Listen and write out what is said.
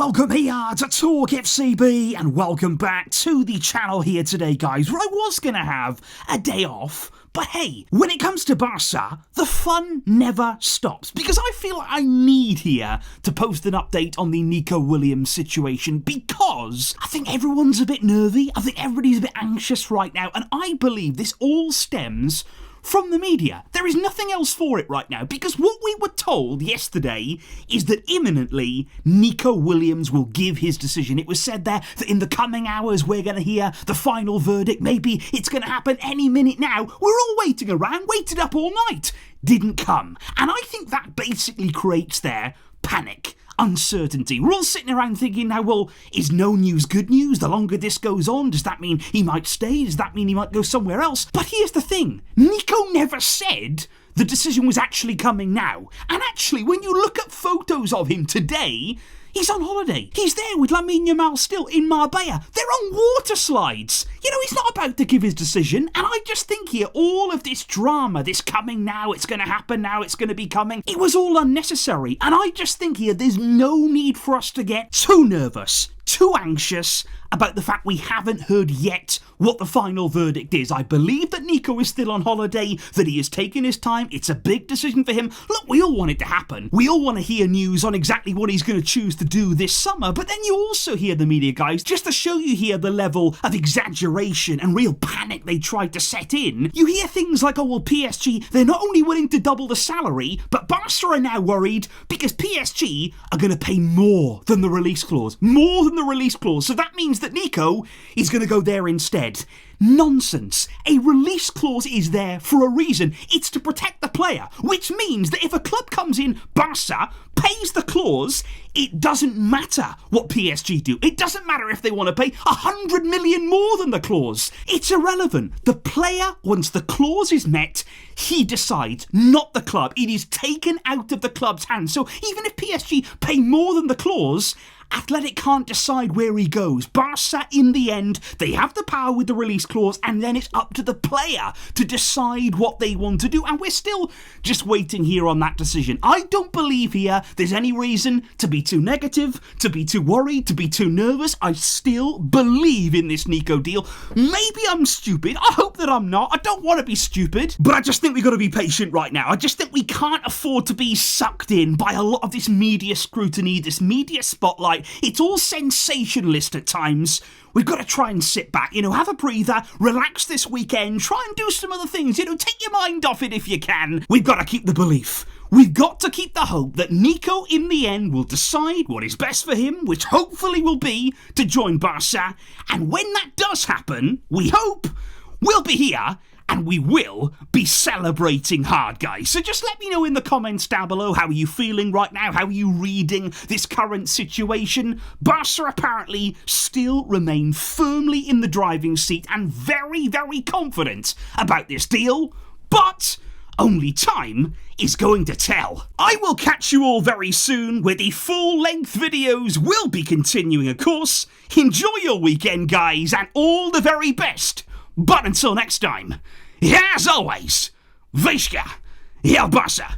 Welcome here to TalkFCB and welcome back to the channel here today, guys, where I was going to have a day off. But hey, when it comes to Barça, the fun never stops, because I feel like I need here to post an update on the Nico Williams situation, because I think everyone's a bit nervy, I think everybody's a bit anxious right now, and I believe this all stems from the media. There is nothing else for it right now, because what we were told yesterday is that imminently Nico Williams will give his decision. It was said there that in the coming hours we're going to hear the final verdict. Maybe it's going to happen any minute now. We're all waiting around, waited up all night. Didn't come. And I think that basically creates their panic. Uncertainty. We're all sitting around thinking now, well, is no news good news? The longer this goes on, does that mean he might stay? Does that mean he might go somewhere else? But here's the thing. Nico never said the decision was actually coming now. And actually, when you look at photos of him today, he's on holiday. He's there with Lamine Yamal still in Marbella. They're on water slides. You know, he's not about to give his decision. And I just think here, all of this drama, this coming now, it's going to happen now, it's going to be coming, it was all unnecessary. And I just think here, there's no need for us to get too nervous, too anxious about the fact we haven't heard yet what the final verdict is. I believe that Nico is still on holiday, that he has taken his time. It's a big decision for him. Look, we all want it to happen. We all want to hear news on exactly what he's going to choose to do this summer. But then you also hear the media guys, just to show you here the level of exaggeration and real panic they tried to set in. You hear things like, oh, well, PSG, they're not only willing to double the salary, but Barça are now worried because PSG are going to pay more than the release clause. More than the release clause. So that means that Nico is going to go there instead. Nonsense. A release clause is there for a reason. It's to protect the player, which means that if a club comes in, Barça, pays the clause, it doesn't matter what PSG do. It doesn't matter if they want to pay 100 million more than the clause. It's irrelevant. The player, once the clause is met, he decides, not the club. It is taken out of the club's hands. So even if PSG pay more than the clause, Athletic can't decide where he goes. Barça, in the end, they have the power with the release clause, and then it's up to the player to decide what they want to do. And we're still just waiting here on that decision. I don't believe here there's any reason to be too negative, to be too worried, to be too nervous. I still believe in this Nico deal. Maybe I'm stupid. I hope that I'm not. I don't want to be stupid. But I just think we've got to be patient right now. I just think we can't afford to be sucked in by a lot of this media scrutiny, this media spotlight. It's all sensationalist at times. We've got to try and sit back, have a breather, relax this weekend, try and do some other things, take your mind off it if you can. We've got to keep the belief. We've got to keep the hope that Nico, in the end, will decide what is best for him, which hopefully will be to join Barça. And when that does happen, we hope we'll be here. And we will be celebrating hard, guys. So just let me know in the comments down below, how are you feeling right now? How are you reading this current situation? Barça apparently still remain firmly in the driving seat and very, very confident about this deal. But only time is going to tell. I will catch you all very soon, where the full-length videos will be continuing, of course. Enjoy your weekend, guys, and all the very best. But until next time, as always, Vishka, El Barça.